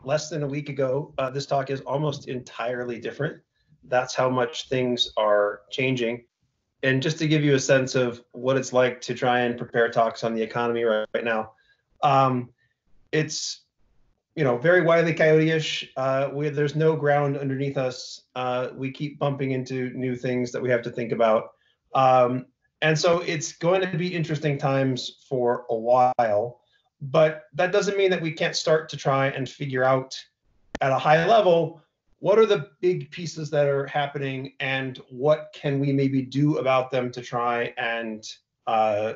less than a week ago, this talk is almost entirely different. That's how much things are changing. And just to give you a sense of what it's like to try and prepare talks on the economy right now, it's very Wile E. Coyote-ish. There's no ground underneath us. We keep bumping into new things that we have to think about. And so it's going to be interesting times for a while, but that doesn't mean that we can't start to try and figure out at a high level, what are the big pieces that are happening and what can we maybe do about them to try and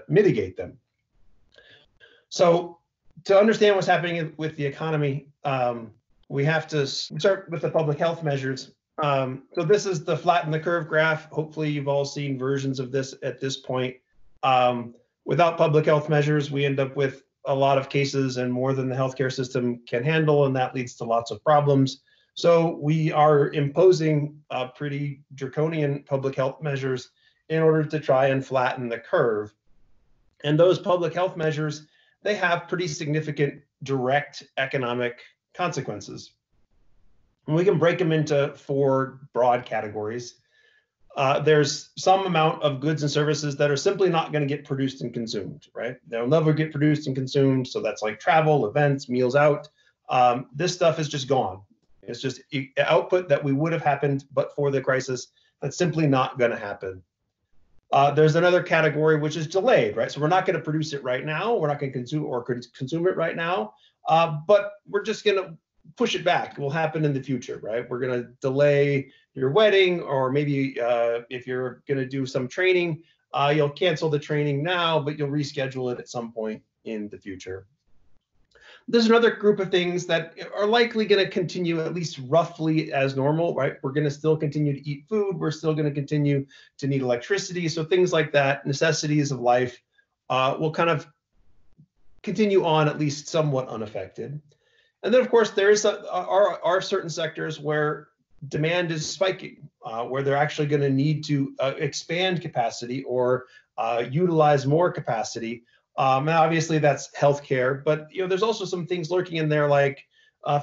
mitigate them? So to understand what's happening with the economy, we have to start with the public health measures. So this is the flatten the curve graph. Hopefully you've all seen versions of this at this point. Without public health measures, we end up with a lot of cases and more than the healthcare system can handle, and that leads to lots of problems. So we are imposing pretty draconian public health measures in order to try and flatten the curve. And those public health measures, they have pretty significant direct economic consequences. And we can break them into 4 broad categories. There's some amount of goods and services that are simply not going to get produced and consumed, right? They'll never get produced and consumed. So that's like travel, events, meals out. This stuff is just gone. It's just output that we would have happened but for the crisis. That's simply not going to happen. There's another category which is delayed, right? So we're not going to produce it right now. We're not going to consume it right now, but we're just going to push it back. It will happen in the future, right? We're going to delay your wedding, or maybe if you're going to do some training, you'll cancel the training now, but you'll reschedule it at some point in the future. There's another group of things that are likely going to continue at least roughly as normal, right? We're going to still continue to eat food. We're still going to continue to need electricity. So things like that, necessities of life, will kind of continue on at least somewhat unaffected. And then, of course, there are certain sectors where demand is spiking, where they're actually going to need to expand capacity or utilize more capacity. And obviously, that's healthcare, but there's also some things lurking in there like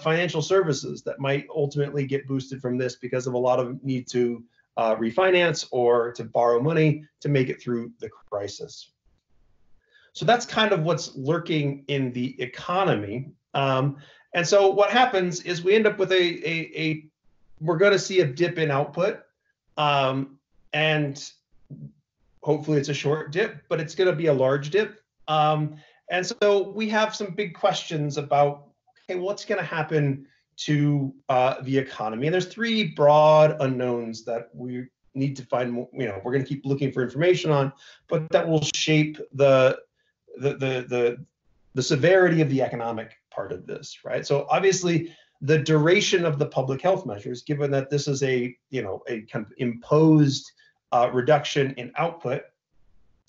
financial services that might ultimately get boosted from this because of a lot of need to refinance or to borrow money to make it through the crisis. So that's kind of what's lurking in the economy. And so what happens is we end up with we're going to see a dip in output, and hopefully it's a short dip, but it's going to be a large dip. And so we have some big questions about, okay, what's going to happen to the economy? And there's 3 broad unknowns that we need to find, we're going to keep looking for information on, but that will shape the severity of the economic part of this, right? So obviously the duration of the public health measures, given that this is a kind of imposed reduction in output,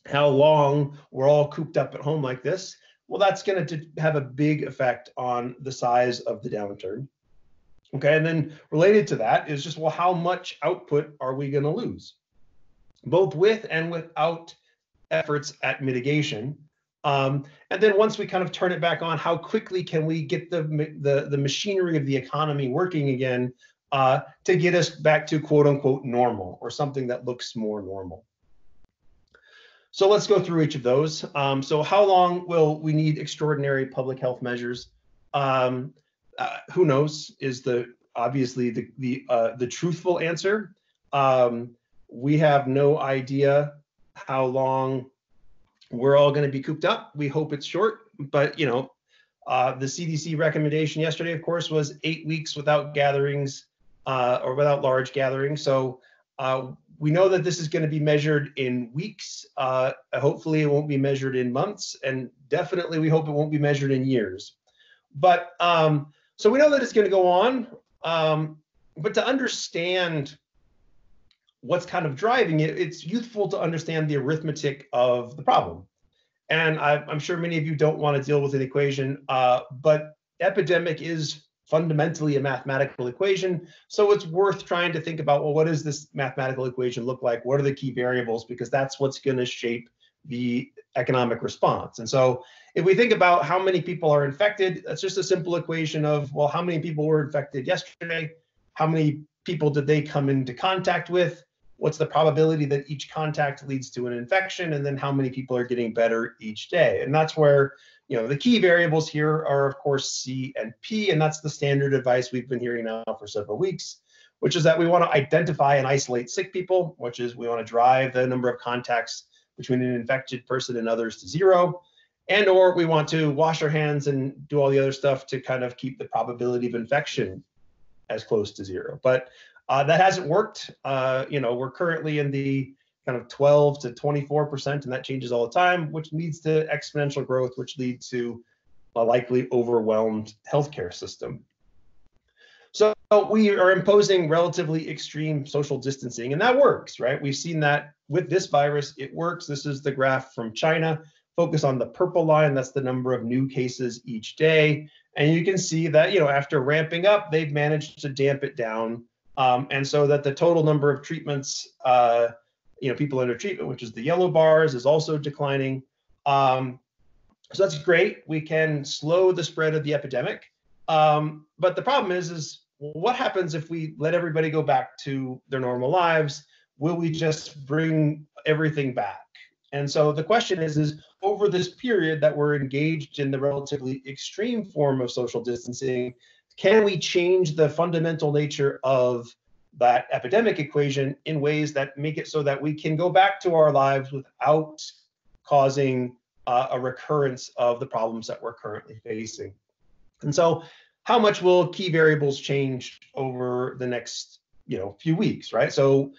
how long we're all cooped up at home like this, well, that's going to have a big effect on the size of the downturn. Okay, and then related to that is just, well, how much output are we going to lose, both with and without efforts at mitigation? And then once we kind of turn it back on, how quickly can we get the machinery of the economy working again to get us back to quote unquote normal, or something that looks more normal? So let's go through each of those. So how long will we need extraordinary public health measures? Who knows is obviously the truthful answer. We have no idea how long we're all going to be cooped up. We hope it's short, but the CDC recommendation yesterday, of course, was 8 weeks without gatherings or without large gatherings. So we know that this is going to be measured in weeks. Hopefully it won't be measured in months, and definitely we hope it won't be measured in years. But so we know that it's going to go on, but to understand what's kind of driving it, it's useful to understand the arithmetic of the problem. And I'm sure many of you don't want to deal with an equation, but epidemic is fundamentally a mathematical equation. So it's worth trying to think about, well, what does this mathematical equation look like? What are the key variables? Because that's what's going to shape the economic response. And so if we think about how many people are infected, that's just a simple equation of, well, how many people were infected yesterday? How many people did they come into contact with? What's the probability that each contact leads to an infection? And then how many people are getting better each day? And that's where, the key variables here are, of course, C and P, and that's the standard advice we've been hearing now for several weeks, which is that we want to identify and isolate sick people, which is we want to drive the number of contacts between an infected person and others to zero, and or we want to wash our hands and do all the other stuff to kind of keep the probability of infection as close to zero. But that hasn't worked. We're currently in the kind of 12 to 24%, and that changes all the time, which leads to exponential growth, which leads to a likely overwhelmed healthcare system. So we are imposing relatively extreme social distancing, and that works, right? We've seen that with this virus, it works. This is the graph from China. Focus on the purple line, that's the number of new cases each day. And you can see that, after ramping up, they've managed to damp it down. And so that the total number of treatments, people under treatment, which is the yellow bars, is also declining. So that's great. We can slow the spread of the epidemic. But the problem is what happens if we let everybody go back to their normal lives? Will we just bring everything back? And so the question is over this period that we're engaged in the relatively extreme form of social distancing, can we change the fundamental nature of that epidemic equation in ways that make it so that we can go back to our lives without causing a recurrence of the problems that we're currently facing? And so how much will key variables change over the next few weeks, right? So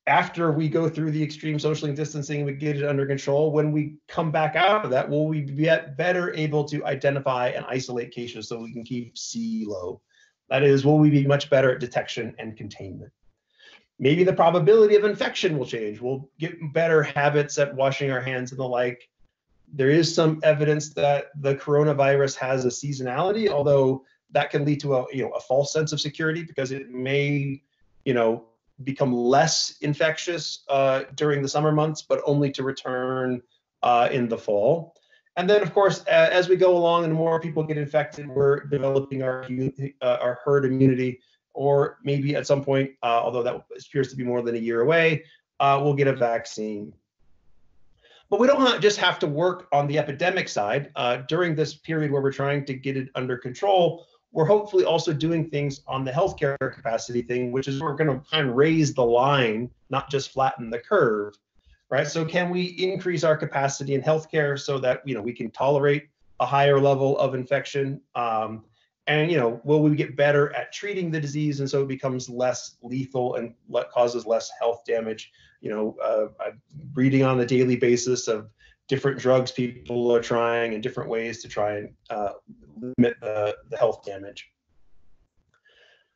after we go through the extreme social distancing, we get it under control. When we come back out of that, will we be better able to identify and isolate cases so we can keep C low? That is, will we be much better at detection and containment? Maybe the probability of infection will change. We'll get better habits at washing our hands and the like. There is some evidence that the coronavirus has a seasonality, although that can lead to a false sense of security because it may, become less infectious during the summer months, but only to return in the fall. And then, of course, as we go along and more people get infected, we're developing our herd immunity, or maybe at some point, although that appears to be more than a year away, we'll get a vaccine. But we don't just have to work on the epidemic side. During this period where we're trying to get it under control, we're hopefully also doing things on the healthcare capacity thing, which is we're going to kind of raise the line, not just flatten the curve, right? So can we increase our capacity in healthcare so that we can tolerate a higher level of infection? And will we get better at treating the disease, and so it becomes less lethal and causes less health damage? I'm reading on a daily basis of different drugs people are trying and different ways to try and limit the health damage.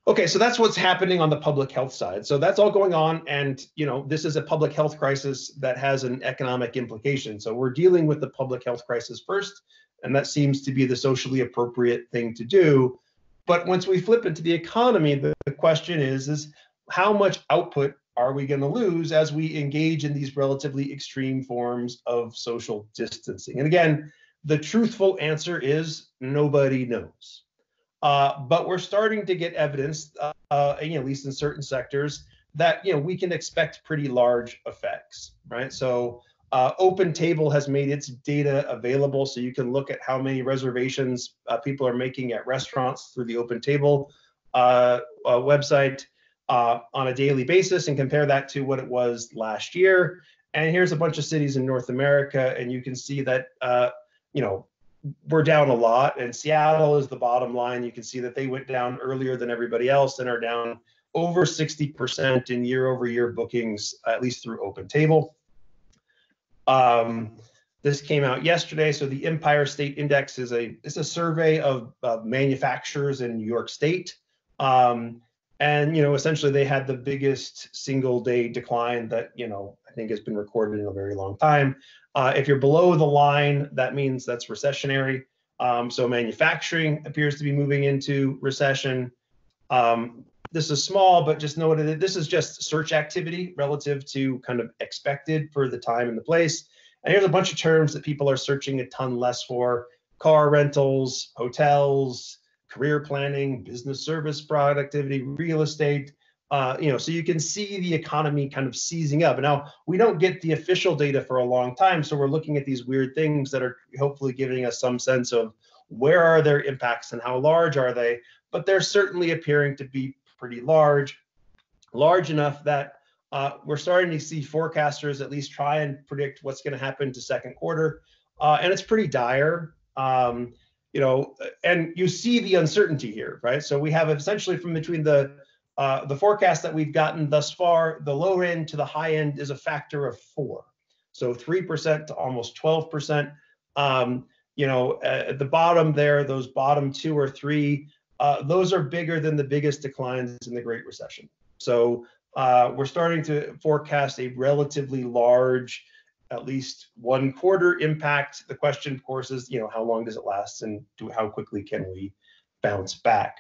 Okay, so that's what's happening on the public health side. So that's all going on, and this is a public health crisis that has an economic implication. So we're dealing with the public health crisis first, and that seems to be the socially appropriate thing to do. But once we flip into the economy, the question is how much output are we going to lose as we engage in these relatively extreme forms of social distancing? And again, the truthful answer is nobody knows. But we're starting to get evidence, at least in certain sectors, that we can expect pretty large effects, right? So Open Table has made its data available, so you can look at how many reservations people are making at restaurants through the Open Table website on a daily basis and compare that to what it was last year. And here's a bunch of cities in North America, and you can see that we're down a lot, and Seattle is the bottom line. You can see that they went down earlier than everybody else and are down over 60% in year-over-year bookings, at least through Open Table. This came out yesterday. So the Empire State Index is a survey of manufacturers in New York State. And essentially they had the biggest single day decline that I think has been recorded in a very long time. If you're below the line, that means that's recessionary. So manufacturing appears to be moving into recession. This is small, but just note that this is just search activity relative to kind of expected for the time and the place. And here's a bunch of terms that people are searching a ton less for: car rentals, hotels, career planning, business service productivity, real estate. So you can see the economy kind of seizing up. And now we don't get the official data for a long time, so we're looking at these weird things that are hopefully giving us some sense of where are their impacts and how large are they. But they're certainly appearing to be pretty large enough that we're starting to see forecasters at least try and predict what's going to happen to second quarter, and it's pretty dire. And you see the uncertainty here, right? So we have essentially from between the forecast that we've gotten thus far, the low end to the high end is a factor of 4, so 3% to almost 12%. At the bottom there, those bottom 2 or 3, those are bigger than the biggest declines in the Great Recession. So we're starting to forecast a relatively large, at least 1 quarter impact. The question, of course, is, how long does it last, and how quickly can we bounce back?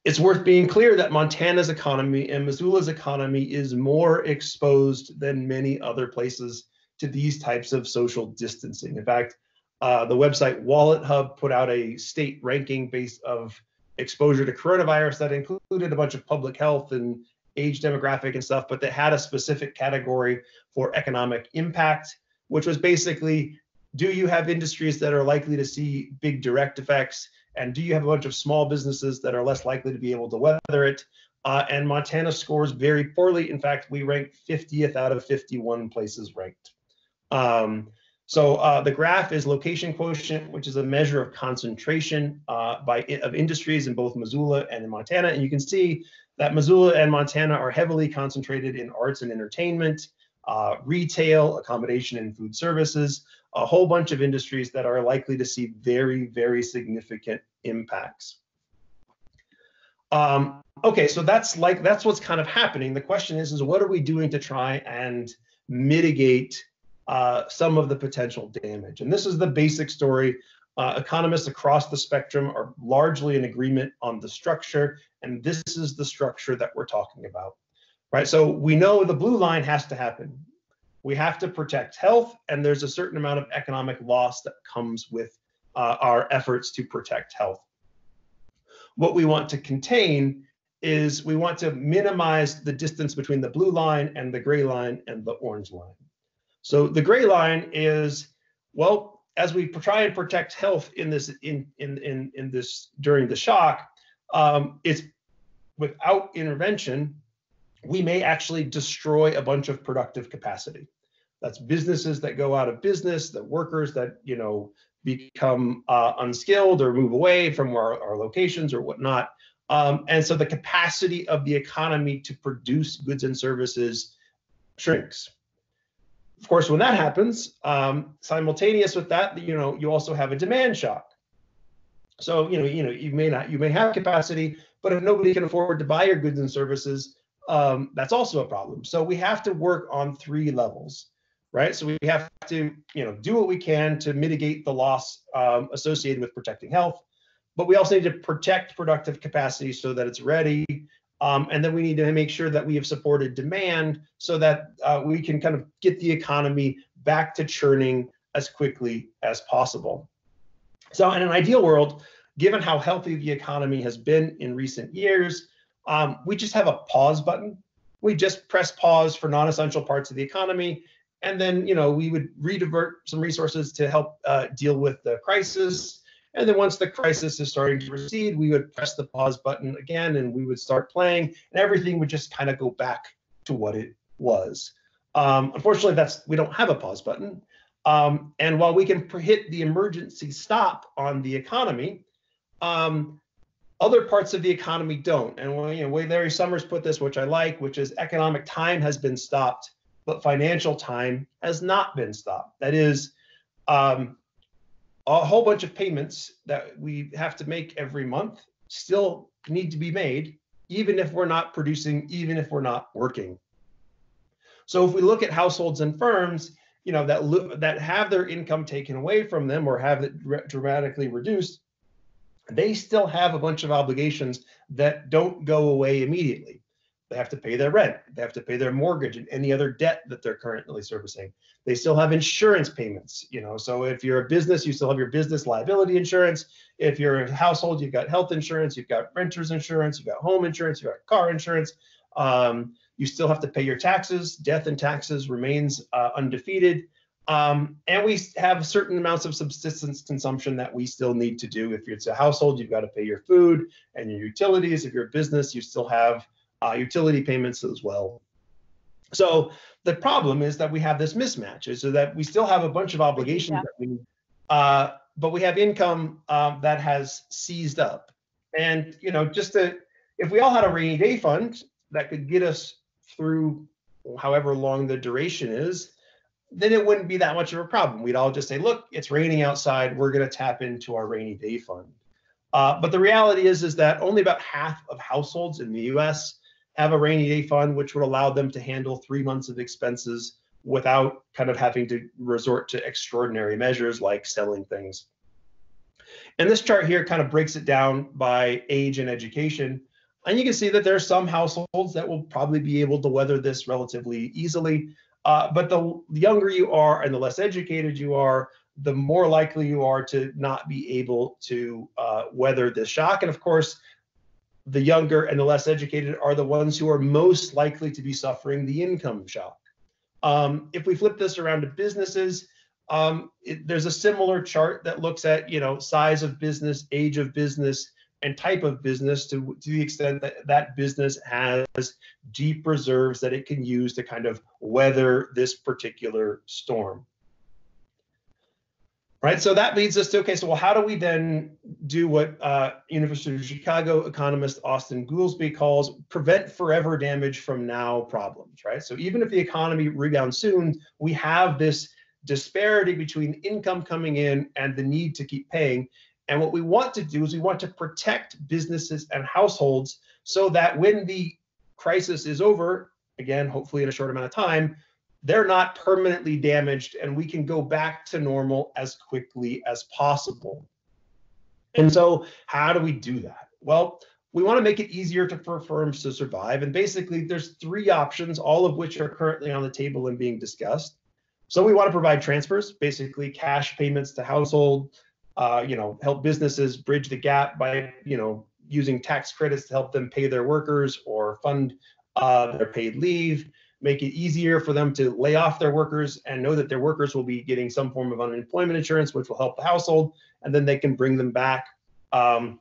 It's worth being clear that Montana's economy and Missoula's economy is more exposed than many other places to these types of social distancing. In fact, the website Wallet Hub put out a state ranking based of exposure to coronavirus that included a bunch of public health and age demographic and stuff, but that had a specific category for economic impact, which was basically, do you have industries that are likely to see big direct effects? And do you have a bunch of small businesses that are less likely to be able to weather it? And Montana scores very poorly. In fact, we ranked 50th out of 51 places ranked. So the graph is location quotient, which is a measure of concentration of industries in both Missoula and in Montana. And you can see that Missoula and Montana are heavily concentrated in arts and entertainment, retail, accommodation and food services, a whole bunch of industries that are likely to see very, very significant impacts. Okay, so that's what's kind of happening. The question is what are we doing to try and mitigate some of the potential damage? And this is the basic story. Economists across the spectrum are largely in agreement on the structure, and this is the structure that we're talking about, right? So we know the blue line has to happen. We have to protect health, and there's a certain amount of economic loss that comes with our efforts to protect health. What we want to contain is we want to minimize the distance between the blue line and the gray line and the orange line. So the gray line is, well, as we try and protect health in this during the shock, it's without intervention, we may actually destroy a bunch of productive capacity. That's businesses that go out of business, the workers that become unskilled or move away from our locations or whatnot. And so the capacity of the economy to produce goods and services shrinks. Of course, when that happens, simultaneous with that, you also have a demand shock. So you may have capacity, but if nobody can afford to buy your goods and services, that's also a problem. So we have to work on 3 levels, right? So we have to do what we can to mitigate the loss associated with protecting health, but we also need to protect productive capacity so that it's ready. And then we need to make sure that we have supported demand so that we can kind of get the economy back to churning as quickly as possible. So in an ideal world, given how healthy the economy has been in recent years, we just have a pause button. We just press pause for non-essential parts of the economy. And then, we would redivert some resources to help deal with the crisis. And then once the crisis is starting to recede, we would press the pause button again, and we would start playing, and everything would just kind of go back to what it was. Unfortunately, we don't have a pause button. And while we can hit the emergency stop on the economy, other parts of the economy don't. And way Larry Summers put this, which I like, which is economic time has been stopped, but financial time has not been stopped. That is, a whole bunch of payments that we have to make every month still need to be made, even if we're not producing, even if we're not working. So if we look at households and firms, that have their income taken away from them or have it dramatically reduced, they still have a bunch of obligations that don't go away immediately. They have to pay their rent. They have to pay their mortgage and any other debt that they're currently servicing. They still have insurance payments, so if you're a business, you still have your business liability insurance. If you're a household, you've got health insurance, you've got renter's insurance, you've got home insurance, you've got car insurance. You still have to pay your taxes. Death and taxes remains undefeated. And we have certain amounts of subsistence consumption that we still need to do. If it's a household, you've got to pay your food and your utilities. If you're a business, you still have utility payments as well. So the problem is that we have this mismatch, so that we still have a bunch of obligations that we need, but we have income that has seized up. And if we all had a rainy day fund that could get us through however long the duration is, then it wouldn't be that much of a problem. We'd all just say, look, it's raining outside, we're going to tap into our rainy day fund. But the reality is that only about half of households in the US have a rainy day fund, which would allow them to handle 3 months of expenses without kind of having to resort to extraordinary measures like selling things. And this chart here kind of breaks it down by age and education. And you can see that there are some households that will probably be able to weather this relatively easily. But the younger you are and the less educated you are, the more likely you are to not be able to weather this shock. And of course, the younger and the less educated are the ones who are most likely to be suffering the income shock. If we flip this around to businesses, there's a similar chart that looks at size of business, age of business, and type of business to the extent that that business has deep reserves that it can use to kind of weather this particular storm. Right, so that leads us to, okay, so how do we then do what University of Chicago economist Austin Goolsbee calls prevent forever damage from now problems, right? So even if the economy rebounds soon, we have this disparity between income coming in and the need to keep paying. And what we want to do is we want to protect businesses and households so that when the crisis is over, again, hopefully in a short amount of time, they're not permanently damaged and we can go back to normal as quickly as possible. And so how do we do that? Well, we want to make it easier for firms to survive. And basically there's 3 options, all of which are currently on the table and being discussed. So we want to provide transfers, basically cash payments to household, help businesses bridge the gap by, using tax credits to help them pay their workers or fund their paid leave. Make it easier for them to lay off their workers and know that their workers will be getting some form of unemployment insurance, which will help the household, and then they can bring them back. But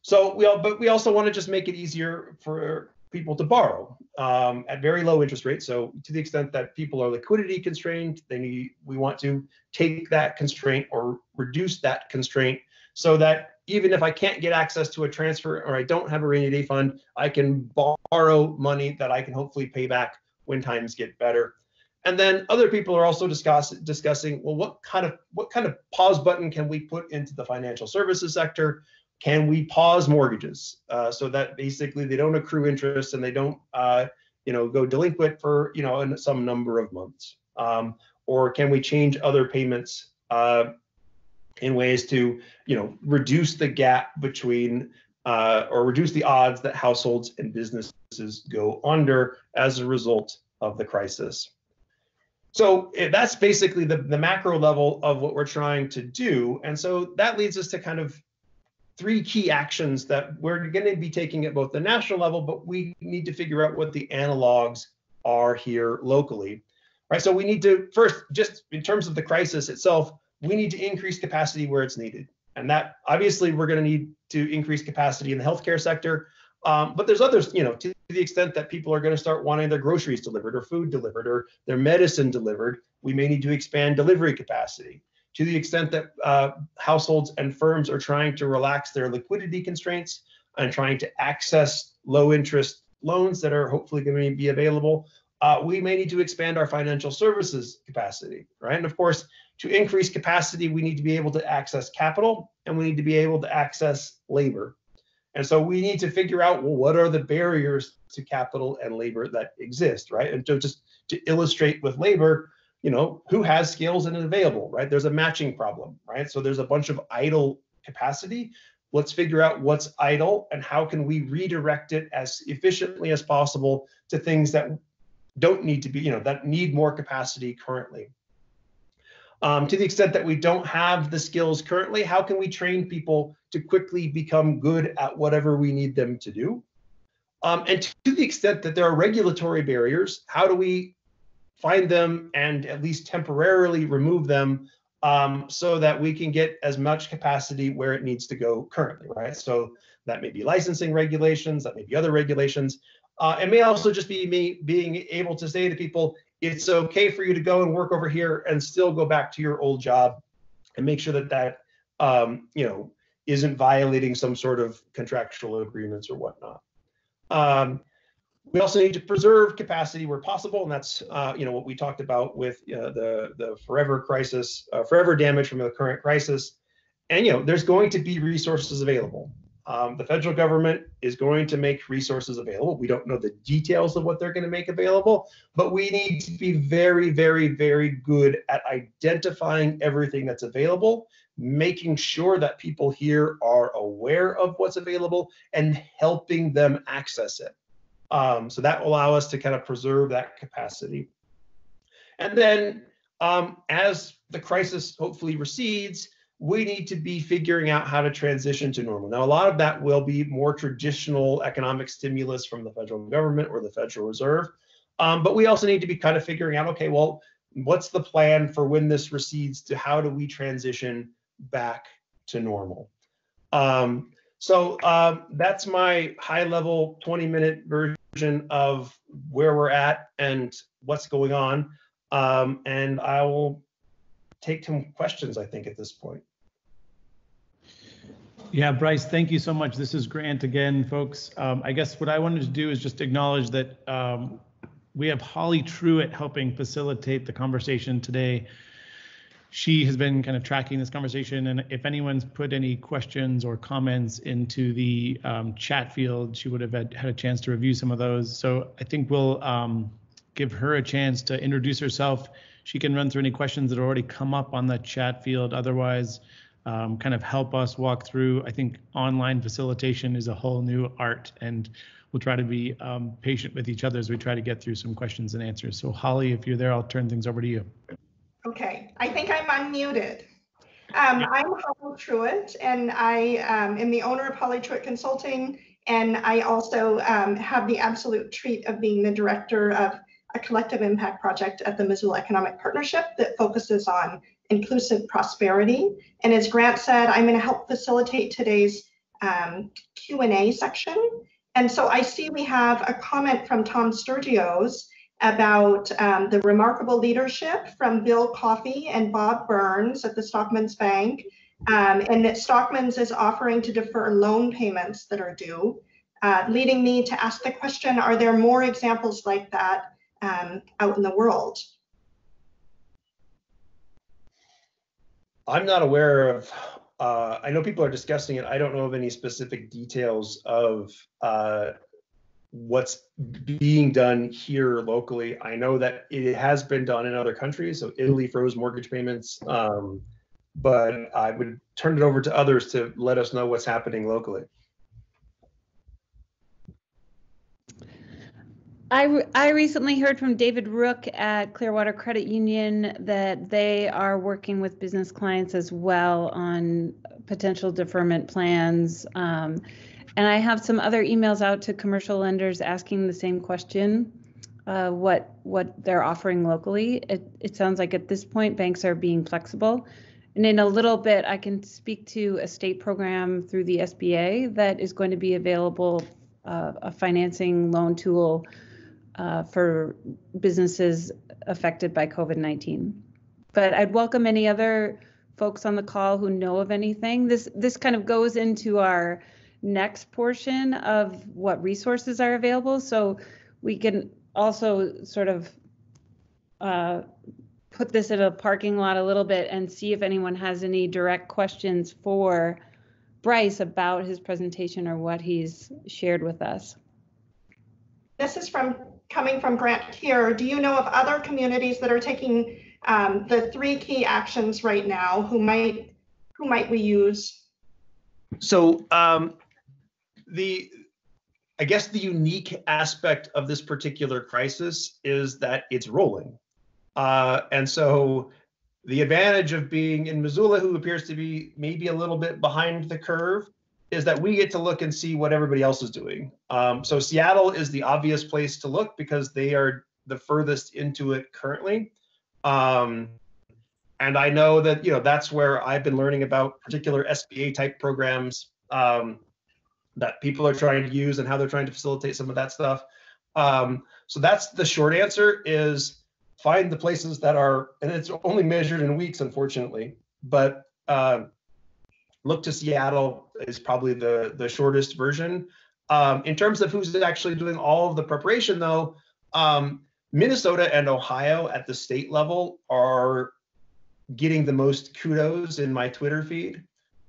we also want to just make it easier for people to borrow at very low interest rates. So to the extent that people are liquidity constrained, we want to take that constraint or reduce that constraint so that even if I can't get access to a transfer or I don't have a rainy day fund, I can borrow money that I can hopefully pay back when times get better. And then other people are also discussing, well, what kind of pause button can we put into the financial services sector? Can we pause mortgages so that basically they don't accrue interest and they don't go delinquent for some number of months? Or can we change other payments in ways to reduce the gap between or reduce the odds that households and businesses go under as a result of the crisis? So that's basically the macro level of what we're trying to do. And so that leads us to kind of 3 key actions that we're going to be taking at both the national level, but we need to figure out what the analogs are here locally. Right, so we need to first, just in terms of the crisis itself, we need to increase capacity where it's needed. And that obviously we're going to need to increase capacity in the healthcare sector. But there's others, to the extent that people are going to start wanting their groceries delivered or food delivered or their medicine delivered, we may need to expand delivery capacity. To the extent that households and firms are trying to relax their liquidity constraints and trying to access low interest loans that are hopefully going to be available, we may need to expand our financial services capacity, right? And of course, to increase capacity, we need to be able to access capital and we need to be able to access labor. And so we need to figure out, well, what are the barriers to capital and labor that exist, right? And so just to illustrate with labor, who has skills and is available, right? There's a matching problem, right? So there's a bunch of idle capacity, let's figure out what's idle and how can we redirect it as efficiently as possible to things that don't need to be, that need more capacity currently. To the extent that we don't have the skills currently, how can we train people to quickly become good at whatever we need them to do? And to the extent that there are regulatory barriers, how do we find them and at least temporarily remove them so that we can get as much capacity where it needs to go currently, right? So that may be licensing regulations, that may be other regulations. It may also just be me being able to say to people, it's okay for you to go and work over here and still go back to your old job and make sure that that, isn't violating some sort of contractual agreements or whatnot. We also need to preserve capacity where possible, and that's what we talked about with the forever crisis, forever damage from the current crisis. And there's going to be resources available. The federal government is going to make resources available. We don't know the details of what they're going to make available, but we need to be very, very, very good at identifying everything that's available, making sure that people here are aware of what's available and helping them access it. So that will allow us to kind of preserve that capacity. And then as the crisis hopefully recedes, we need to be figuring out how to transition to normal. Now, a lot of that will be more traditional economic stimulus from the federal government or the Federal Reserve. But we also need to be kind of figuring out, okay, well, what's the plan for when this recedes to how do we transition back to normal? So that's my high-level 20-minute version of where we're at and what's going on. And I will take some questions, I think, at this point. Yeah, Bryce, thank you so much. This is Grant again, folks. I guess what I wanted to do is just acknowledge that we have Holly Truitt helping facilitate the conversation today. She has been kind of tracking this conversation, and if anyone's put any questions or comments into the chat field, she would have had a chance to review some of those. So I think we'll give her a chance to introduce herself. She can run through any questions that already come up on the chat field. Otherwise, kind of help us walk through. I think online facilitation is a whole new art, and we'll try to be patient with each other as we try to get through some questions and answers. So Holly, if you're there, I'll turn things over to you. Okay, I think I'm unmuted. I'm Holly Truitt, and I am the owner of Holly Truitt Consulting, and I also have the absolute treat of being the director of a collective impact project at the Missoula Economic Partnership that focuses on inclusive prosperity. And as Grant said, I'm going to help facilitate today's Q&A section. And so I see we have a comment from Tom Sturgios about the remarkable leadership from Bill Coffey and Bob Burns at the Stockman's Bank, and that Stockman's is offering to defer loan payments that are due, leading me to ask the question, are there more examples like that out in the world? I'm not aware of, I know people are discussing it. I don't know of any specific details of what's being done here locally. I know that it has been done in other countries. So Italy froze mortgage payments, but I would turn it over to others to let us know what's happening locally. I recently heard from David Rook at Clearwater Credit Union that they are working with business clients as well on potential deferment plans. And I have some other emails out to commercial lenders asking the same question, what they're offering locally. It sounds like at this point, banks are being flexible. And in a little bit, I can speak to a state program through the SBA that is going to be available, a financing loan tool for businesses affected by COVID-19. But I'd welcome any other folks on the call who know of anything. This kind of goes into our next portion of what resources are available. So we can also sort of put this in a parking lot a little bit and see if anyone has any direct questions for Bryce about his presentation or what he's shared with us. This is coming from Grant here. Do you know of other communities that are taking the 3 key actions right now? Who might we use? So I guess the unique aspect of this particular crisis is that it's rolling. And so the advantage of being in Missoula, who appears to be maybe a little bit behind the curve, is that we get to look and see what everybody else is doing. So Seattle is the obvious place to look because they are the furthest into it currently. And I know that, that's where I've been learning about particular SBA type programs that people are trying to use and how they're trying to facilitate some of that stuff. So that's the short answer, is find the places that are, and it's only measured in weeks, unfortunately, but look to Seattle is probably the shortest version. In terms of who's actually doing all of the preparation, though, Minnesota and Ohio at the state level are getting the most kudos in my Twitter feed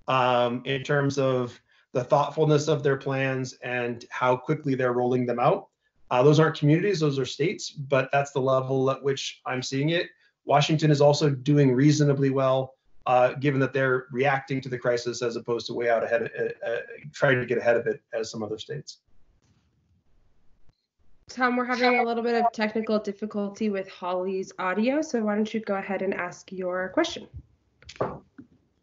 in terms of the thoughtfulness of their plans and how quickly they're rolling them out. Those aren't communities, those are states, but that's the level at which I'm seeing it. Washington is also doing reasonably well, given that they're reacting to the crisis as opposed to way out ahead, trying to get ahead of it as some other states. Tom, we're having a little bit of technical difficulty with Holly's audio, so why don't you go ahead and ask your question?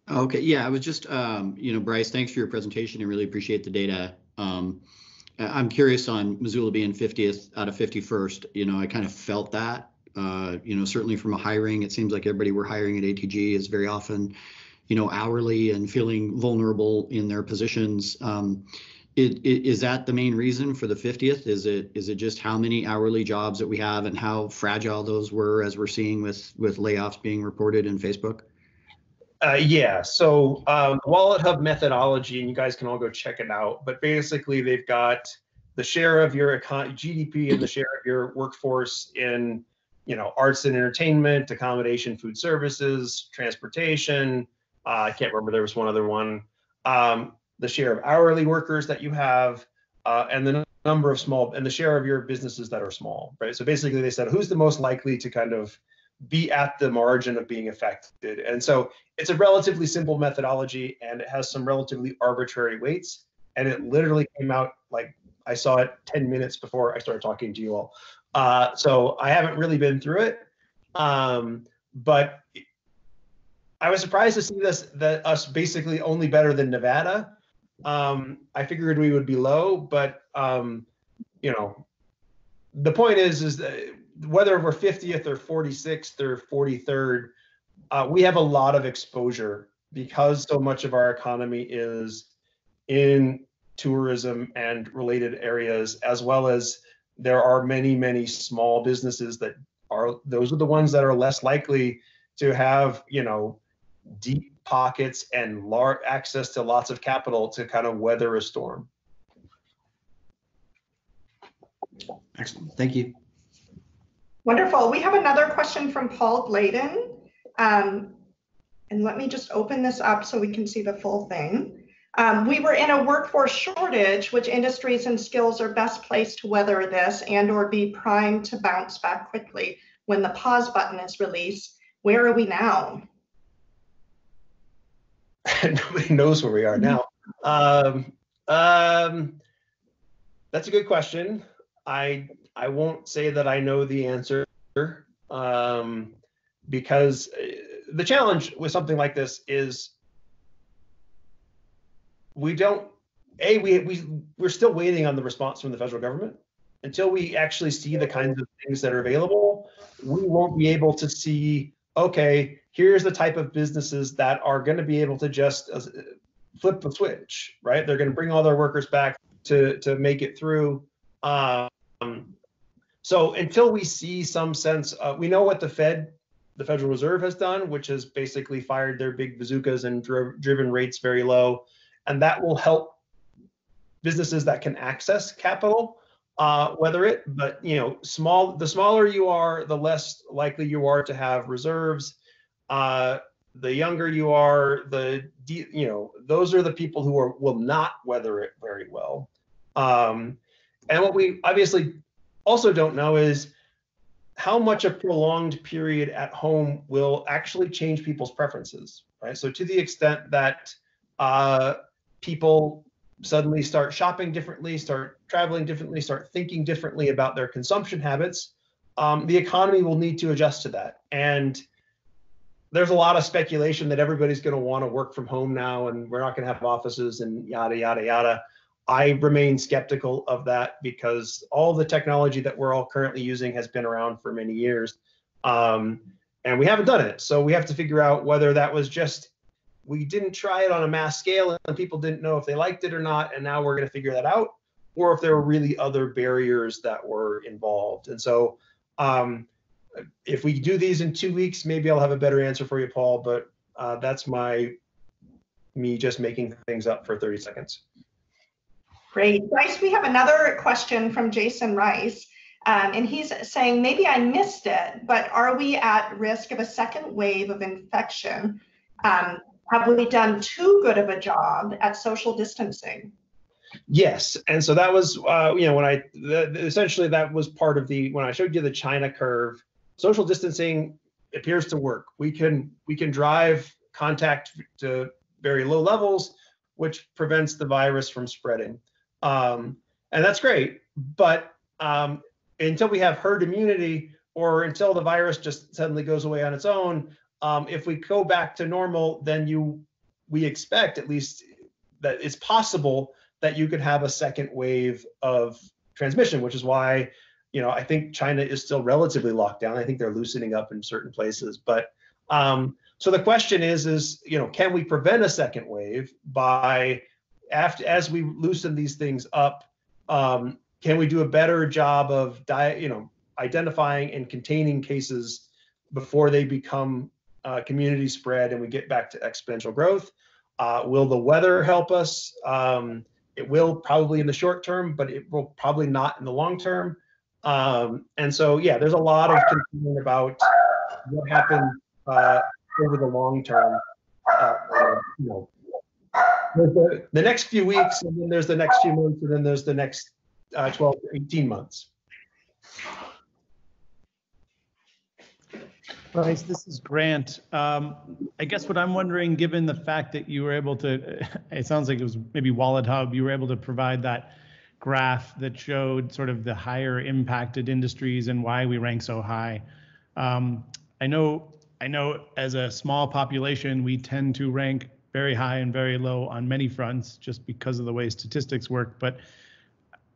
Okay, yeah, I was just, Bryce, thanks for your presentation. I really appreciate the data. I'm curious on Missoula being 50th out of 51st. I kind of felt that, certainly from a hiring, it seems like everybody we're hiring at ATG is very often, hourly and feeling vulnerable in their positions. Is that the main reason for the 50th? Is it just how many hourly jobs that we have and how fragile those were, as we're seeing with layoffs being reported in Facebook? Yeah, so Wallet Hub methodology, and you guys can all go check it out, but basically they've got the share of your GDP and the share of your workforce in, arts and entertainment, accommodation, food services, transportation. I can't remember, there was one other one. The share of hourly workers that you have, and the number of small, and the share of your businesses that are small, right? So basically they said, who's the most likely to kind of be at the margin of being affected? And so it's a relatively simple methodology, and it has some relatively arbitrary weights. And it literally came out, like, I saw it 10 minutes before I started talking to you all. So I haven't really been through it, but I was surprised to see that us basically only better than Nevada. I figured we would be low, but the point is that whether we're 50th or 46th or 43rd, we have a lot of exposure because so much of our economy is in tourism and related areas, as well as there are many, many small businesses those are the ones that are less likely to have, deep pockets and large access to lots of capital to kind of weather a storm. Excellent, thank you. Wonderful. We have another question from Paul Layton. And let me just open this up so we can see the full thing. We were in a workforce shortage. Which industries and skills are best placed to weather this and or be primed to bounce back quickly when the pause button is released? Where are we now? Nobody knows where we are now. That's a good question. I won't say that I know the answer, because the challenge with something like this is we're still waiting on the response from the federal government. Until we actually see the kinds of things that are available, we won't be able to see, okay, here's the type of businesses that are going to be able to just flip the switch, right? They're going to bring all their workers back to make it through. So until we see some sense, we know what the Federal Reserve has done, which has basically fired their big bazookas and driven rates very low. And that will help businesses that can access capital weather it. But the smaller you are, the less likely you are to have reserves. The younger you are, those are the people who will not weather it very well. And what we obviously also don't know is how much a prolonged period at home will actually change people's preferences, right? So to the extent that people suddenly start shopping differently, start traveling differently, start thinking differently about their consumption habits, the economy will need to adjust to that. And there's a lot of speculation that everybody's going to want to work from home now, and we're not going to have offices and yada, yada, yada. I remain skeptical of that because all the technology that we're all currently using has been around for many years. And we haven't done it. So we have to figure out whether that was just, we didn't try it on a mass scale and people didn't know if they liked it or not, and now we're going to figure that out, or if there were really other barriers that were involved. And so if we do these in 2 weeks, maybe I'll have a better answer for you, Paul, but that's me just making things up for 30 seconds. Great. Bryce, we have another question from Jason Rice. And he's saying, maybe I missed it, but are we at risk of a second wave of infection? Have we done too good of a job at social distancing? Yes, and so that was, essentially that was part of when I showed you the China curve. Social distancing appears to work. We can drive contact to very low levels, which prevents the virus from spreading, and that's great. But until we have herd immunity, or until the virus just suddenly goes away on its own, if we go back to normal, then we expect at least that it's possible that you could have a second wave of transmission, which is why, I think China is still relatively locked down. I think they're loosening up in certain places. But so the question is, can we prevent a second wave as we loosen these things up? Can we do a better job of identifying and containing cases before they become community spread and we get back to exponential growth? Will the weather help us? It will probably in the short term, but it will probably not in the long term. And so, yeah, there's a lot of concern about what happens over the long term. There's the next few weeks, and then there's the next few months, and then there's the next 12 to 18 months. Bryce, this is Grant. I guess what I'm wondering, given the fact that you were able to, it sounds like it was maybe Wallet Hub, you were able to provide that graph that showed sort of the higher impacted industries and why we rank so high. I know as a small population, we tend to rank very high and very low on many fronts just because of the way statistics work. But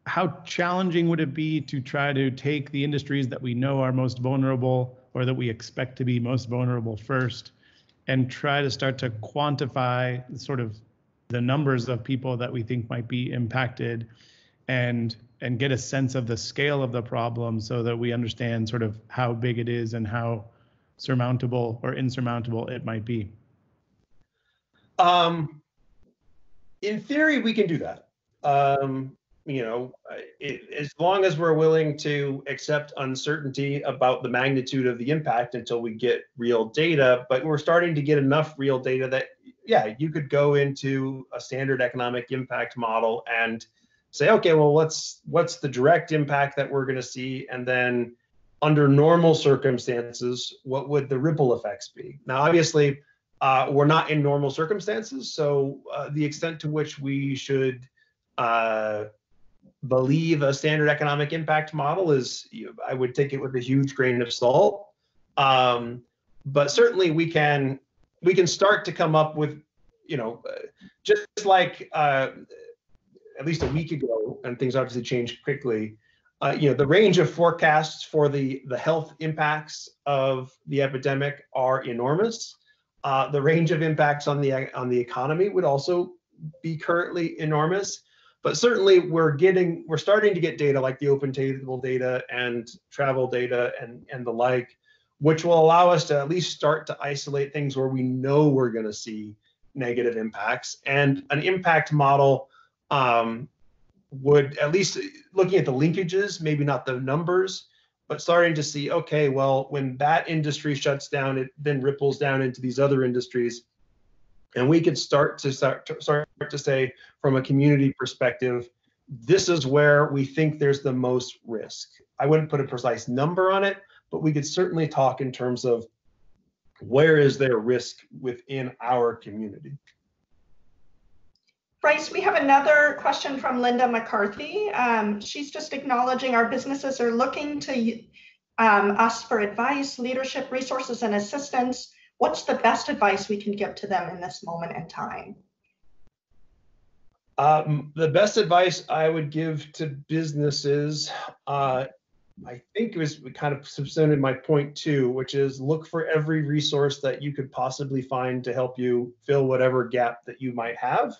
how challenging would it be to try to take the industries that we know are most vulnerable, or that we expect to be most vulnerable first, and try to start to quantify sort of the numbers of people that we think might be impacted, and get a sense of the scale of the problem so that we understand sort of how big it is and how surmountable or insurmountable it might be? In theory, we can do that. As long as we're willing to accept uncertainty about the magnitude of the impact until we get real data. But we're starting to get enough real data that, yeah, you could go into a standard economic impact model and say, okay, well, what's the direct impact that we're going to see? And then under normal circumstances, what would the ripple effects be? Now, obviously, we're not in normal circumstances. So the extent to which we should believe a standard economic impact model is, I would take it with a huge grain of salt. But certainly we can start to come up with, just like at least a week ago, and things obviously changed quickly, the range of forecasts for the health impacts of the epidemic are enormous. The range of impacts on the economy would also be currently enormous. But certainly we're starting to get data like the open table data and travel data and the like, which will allow us to at least start to isolate things where we know we're going to see negative impacts. And an impact model would, at least looking at the linkages, maybe not the numbers, but starting to see, okay, well, when that industry shuts down, it then ripples down into these other industries. And we could start to say, from a community perspective, this is where we think there's the most risk. I wouldn't put a precise number on it, but we could certainly talk in terms of where is there risk within our community. Bryce, we have another question from Linda McCarthy. She's just acknowledging our businesses are looking to us for advice, leadership, resources, and assistance. What's the best advice we can give to them in this moment in time? The best advice I would give to businesses, I think it was kind of substantive my point too, which is look for every resource that you could possibly find to help you fill whatever gap that you might have.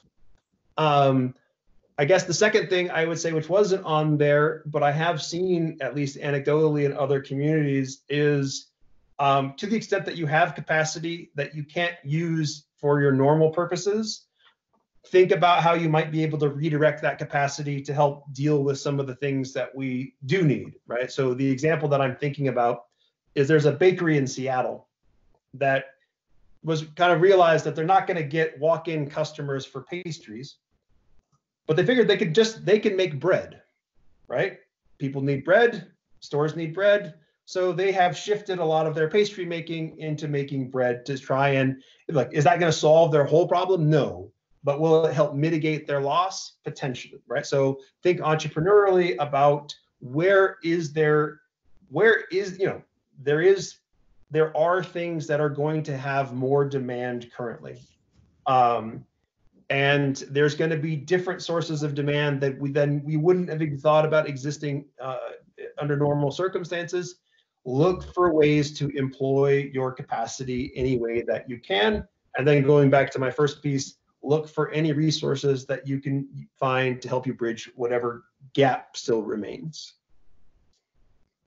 I guess the second thing I would say, which wasn't on there, but I have seen at least anecdotally in other communities, is to the extent that you have capacity that you can't use for your normal purposes, think about how you might be able to redirect that capacity to help deal with some of the things that we do need, right? So the example that I'm thinking about is there's a bakery in Seattle that was kind of realized that they're not going to get walk-in customers for pastries, but they figured they can make bread, right? People need bread, stores need bread. So they have shifted a lot of their pastry making into making bread to try and, like, is that going to solve their whole problem? No. But will it help mitigate their loss? Potentially, right? So think entrepreneurially about there are things that are going to have more demand currently. And there's going to be different sources of demand that we wouldn't have even thought about existing under normal circumstances. Look for ways to employ your capacity any way that you can. And then going back to my first piece, look for any resources that you can find to help you bridge whatever gap still remains.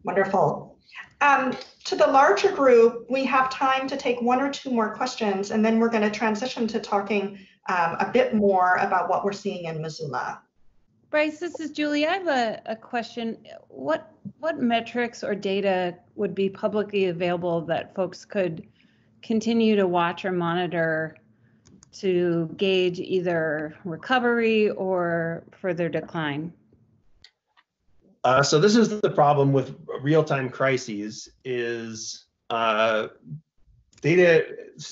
Wonderful. To the larger group, we have time to take one or two more questions, and then we're going to transition to talking a bit more about what we're seeing in Missoula. Bryce, this is Julie. I have a question. What metrics or data would be publicly available that folks could continue to watch or monitor to gauge either recovery or further decline? So this is the problem with real-time crises is data,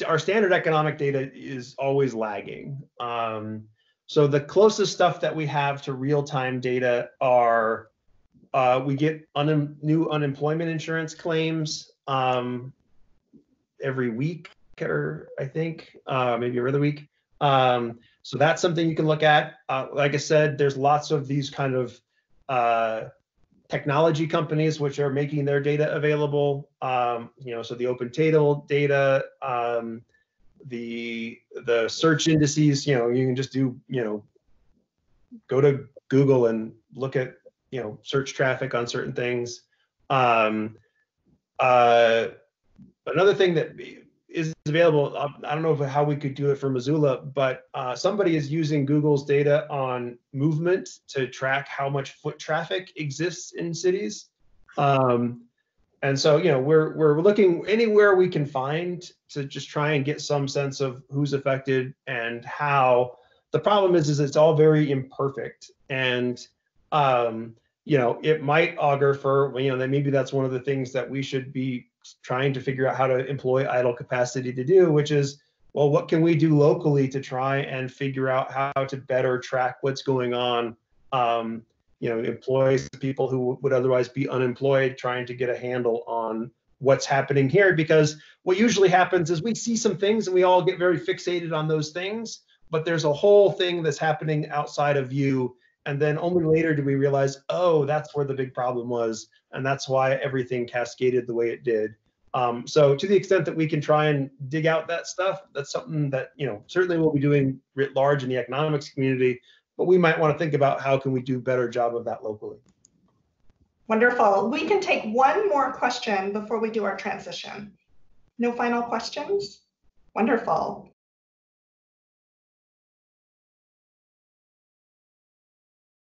our standard economic data is always lagging. So the closest stuff that we have to real-time data are, we get new unemployment insurance claims every week, or I think maybe every other week. So that's something you can look at. Like I said, there's lots of these kind of technology companies which are making their data available. So the open table data, the search indices, you can just do, go to Google and look at, search traffic on certain things. Another thing that is available, I don't know how we could do it for Missoula, but somebody is using Google's data on movement to track how much foot traffic exists in cities. And so, we're looking anywhere we can find to just try and get some sense of who's affected and how. The problem is it's all very imperfect, and it might augur for, that maybe that's one of the things that we should be trying to figure out how to employ idle capacity to do, which is, well, what can we do locally to try and figure out how to better track what's going on? Employ people who would otherwise be unemployed, trying to get a handle on what's happening here. Because what usually happens is we see some things and we all get very fixated on those things, but there's a whole thing that's happening outside of view. And then only later do we realize, oh, that's where the big problem was. And that's why everything cascaded the way it did. So to the extent that we can try and dig out that stuff, that's something that, certainly we'll be doing writ large in the economics community, but we might want to think about how can we do a better job of that locally. Wonderful. We can take one more question before we do our transition. No final questions? Wonderful.